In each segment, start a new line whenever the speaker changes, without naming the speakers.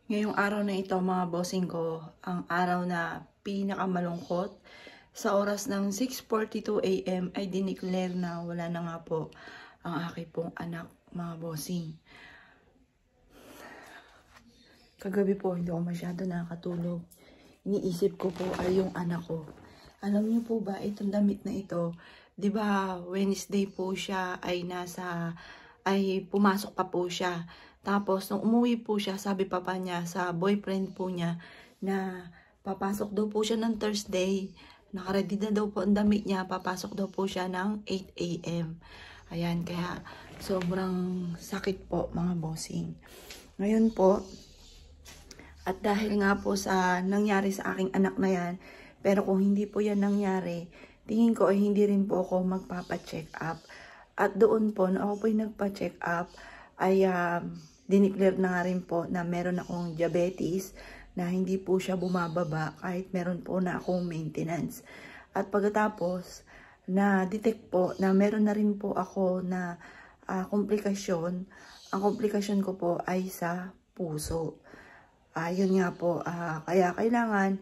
Ngayong araw na ito mga bossing ko, ang araw na pinakamalungkot. Sa oras ng 6:42 AM ay dineclare na wala na nga po ang aking pong anak mga bossing. Kagabi po hindi ako masyado nakakatulog. Iniisip ko po ay yung anak ko. Alam niyo po ba itong damit na ito, 'di ba Wednesday po siya ay pumasok pa po siya. Tapos, nung umuwi po siya, sabi pa niya sa boyfriend po niya na papasok daw po siya ng Thursday. Nakaready na daw po ang damit niya. Papasok daw po siya ng 8 AM. Ayan, kaya sobrang sakit po mga bossing. Ngayon po, at dahil nga po sa nangyari sa aking anak na yan, pero kung hindi po yan nangyari, tingin ko ay hindi rin po ako magpapa-check up. At doon po, na ako po yung nagpa-check up, ay dineclare na nga rin po na meron akong diabetes na hindi po siya bumababa kahit meron po na akong maintenance. At pagkatapos, na-detect po na meron na rin po ako na komplikasyon. Ang komplikasyon ko po ay sa puso. Yun nga po, kaya kailangan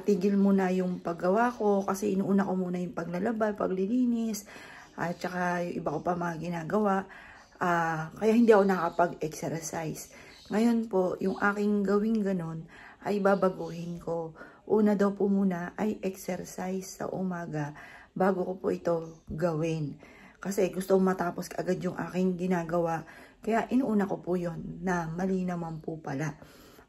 tigil muna yung paggawa ko kasi inuuna ko muna yung paglalaba, paglilinis, at saka yung iba ko pa mga ginagawa. Kaya hindi ako nakapag-exercise. Ngayon po, yung aking gawing ganon ay babaguhin ko. Una daw po muna ay exercise sa umaga bago ko po ito gawin. Kasi gusto ko matapos agad yung aking ginagawa. Kaya inuuna ko po yon na mali naman po pala.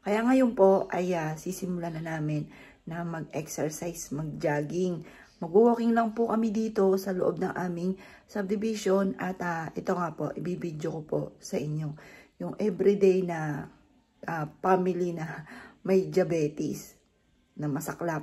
Kaya ngayon po ay sisimulan na namin na mag-exercise, mag-jogging. Mag-walking lang po kami dito sa loob ng aming subdivision at ito nga po, ibibidyo ko po sa inyo yung everyday na family na may diabetes na masaklap.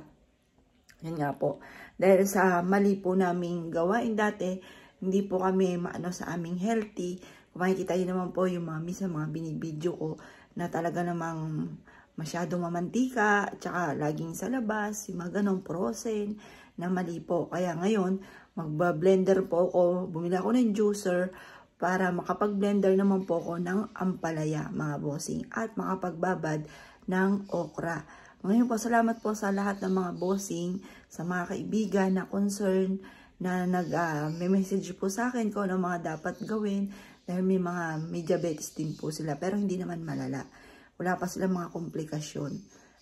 Yan nga po. Dahil sa mali po naming gawain dati, hindi po kami maano sa aming healthy. Kung makikita nyo naman po yung mga binibidyo ko na talaga namang masyadong mamantika, at saka laging sa labas, yung mga ganong frozen na mali po. Kaya ngayon, magba-blender po ako, bumili ako ng juicer para makapag-blender naman po ako ng ampalaya, mga bossing, at makapagbabad ng okra. Ngayon po, salamat po sa lahat ng mga bossing, sa mga kaibigan na concern, na nag-message po sa akin kung ano mga dapat gawin, dahil may diabetes din po sila, pero hindi naman malala. Wala pa silang mga komplikasyon.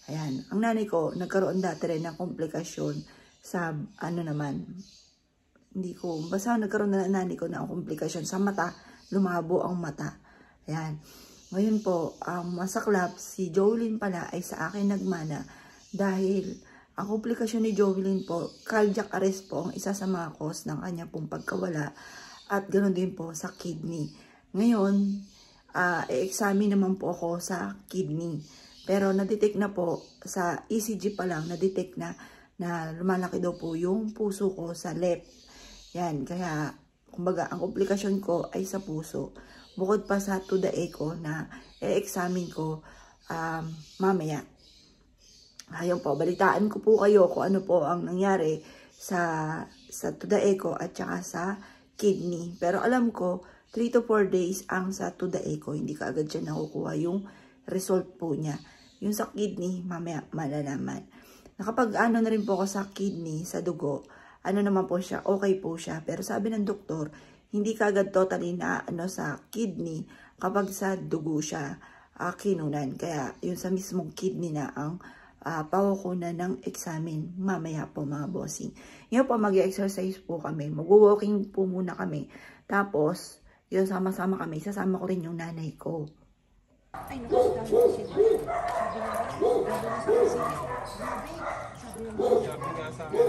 Ayan, ang nanay ko, nagkaroon dati rin ng komplikasyon sa basta nagkaroon na nanay ko ng komplikasyon sa mata, lumabo ang mata. Ayan. Ngayon po, ang masaklap, si Jolene pala ay sa akin nagmana dahil ang komplikasyon ni Jolene po, cardiac arrest po ang isa sa mga cause ng kanya pong pagkawala at ganoon din po sa kidney. Ngayon, i-examine naman po ako sa kidney. Pero na-detect na po, sa ECG pa lang, na-detect na lumalaki daw po yung puso ko sa left. Yan, kaya, kumbaga, ang komplikasyon ko ay sa puso. Bukod pa sa to the echo na i-examine ko mamaya. Ayun po, balitaan ko po kayo kung ano po ang nangyari sa to the echo at saka sa kidney. Pero alam ko, 3 to 4 days ang sa to the echo. Hindi ka agad siya nakukuha yung result po niya. Yung sa kidney, mamaya malalaman. Nakapag-ano na rin po ako sa kidney, sa dugo. Ano naman po siya, okay po siya. Pero sabi ng doktor, hindi kagad totally na sa kidney kapag sa dugo siya kinunan. Kaya yun sa mismong kidney na ang pakukunan ng examine mamaya po mga bossing. Ngayon po mag-exercise po kami. Mag-walking po muna kami. Tapos, yun sama-sama kami. Sasama ko rin yung nanay ko. Ay, naku, sabi nga sa akin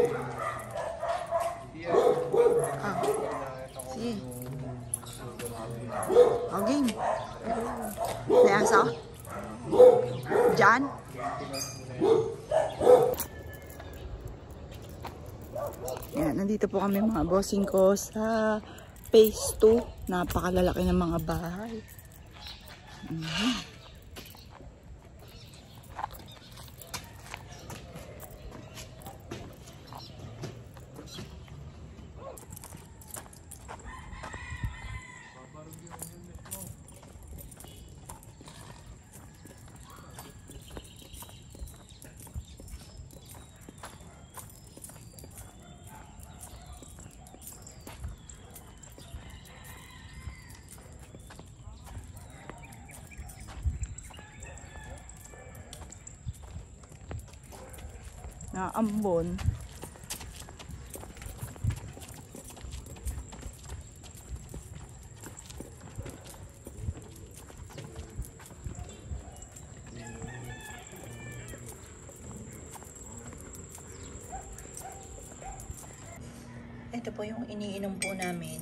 sige. Okay. May aso? Diyan? Yan, nandito po kami mga bossing ko sa phase 2. Napakalalaki ng mga bahay. na ambon. Ito po yung iniinom po namin,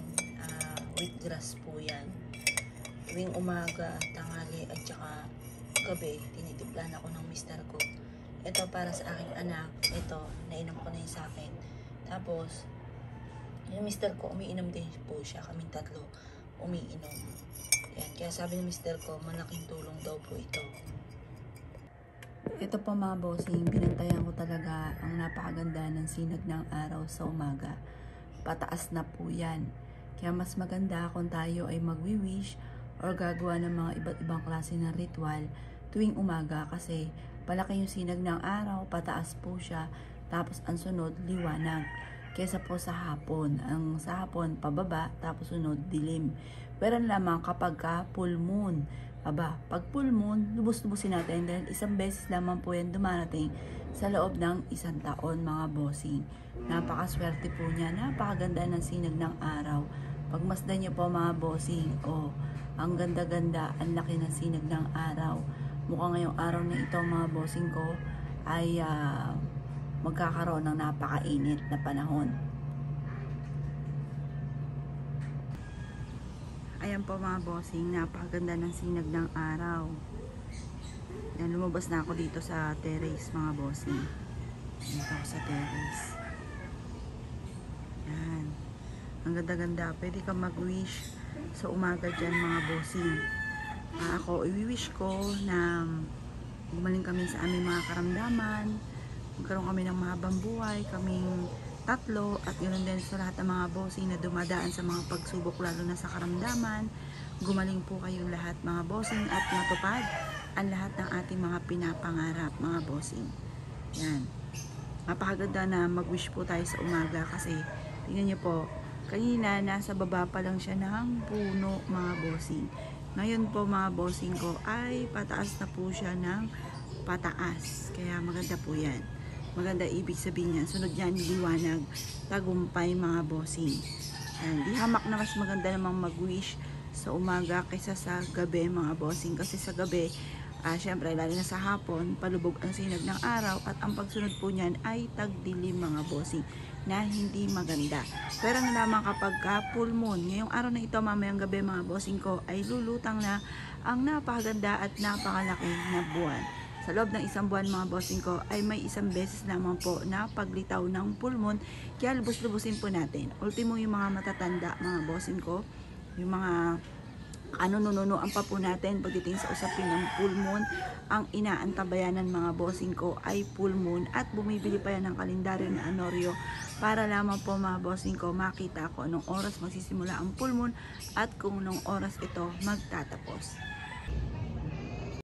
wheatgrass po yan. Tuwing umaga, tanghali at saka gabi, tinitimplan ako ng mister ko. Ito para sa aking anak, ito, nainom ko na yun sa akin. Tapos, yung mister ko, umiinom din po siya, kaming tatlo, umiinom. Yan, kaya sabi ng mister ko, malaking tulong daw po ito. Ito po mga bossing, binantayan ko talaga ang napakaganda ng sinag ng araw sa umaga. Pataas na po yan. Kaya mas maganda kung tayo ay magwi-wish or gagawa ng mga iba't ibang klase ng ritual tuwing umaga kasi palaki yung sinag ng araw, pataas po siya, tapos ang sunod liwanag. Kesa po sa hapon, ang sa hapon pababa, tapos sunod dilim. Pero lamang kapag ka full moon, pag full moon, lubos-lubusin natin dahil isang beses lamang po yan dumarating sa loob ng isang taon mga bossing. Napakaswerte po niya, napakaganda ng sinag ng araw. Pagmasdan niyo po mga bossing, ang ganda-ganda, ang laki ng sinag ng araw. Mukhang ngayong araw na ito mga bossing ko ay magkakaroon ng napakainit na panahon. Ayan po mga bossing, napakaganda ng sinag ng araw. Yan, lumabas na ako dito sa terrace mga bossing. Dito ako sa terrace. Yan. Ang ganda-ganda. Pwede ka mag-wish sa umaga dyan mga bossing. Ako, i-wish ko na gumaling kami sa aming mga karamdaman. Magkaroon kami ng mahabang buhay. Kaming tatlo. At yun din sa lahat ng mga bossing na dumadaan sa mga pagsubok lalo na sa karamdaman. Gumaling po kayong lahat mga bossing at matupad ang lahat ng ating mga pinapangarap mga bossing. Yan. Napakaganda na mag-wish po tayo sa umaga kasi tingnan nyo po, kanina nasa baba pa lang siya ng puno mga bossing. Ngayon po mga bossing ko ay pataas na po siya ng pataas. Kaya maganda po yan. Maganda ibig sabihin yan. Sunod yan, liwanag, tagumpay mga bossing. Yan. Di hamak na mas maganda namang mag-wish sa umaga kaysa sa gabi mga bossing. Kasi sa gabi, syempre lalo na sa hapon, palubog ang sinag ng araw at ang pagsunod po niyan ay tagdilim mga bossing na hindi maganda. Pero na lamang kapag full moon, ngayong araw na ito mamayang gabi mga bossing ko ay lulutang na ang napakaganda at napakalaki na buwan. Sa loob ng isang buwan mga bossing ko ay may isang beses lamang po na paglitaw ng full moon, kaya lubos-lubusin po natin. Ultimo yung mga matatanda mga bossing ko, yung mga nununuan pa po natin pagdating sa usapin ng full moon. Ang inaantabayan ng mga bossing ko ay full moon at bumibili pa yan ng kalendaryo na Anoryo para lamang po mga bossing ko makita ko anong oras magsisimula ang full moon at kung anong oras ito magtatapos.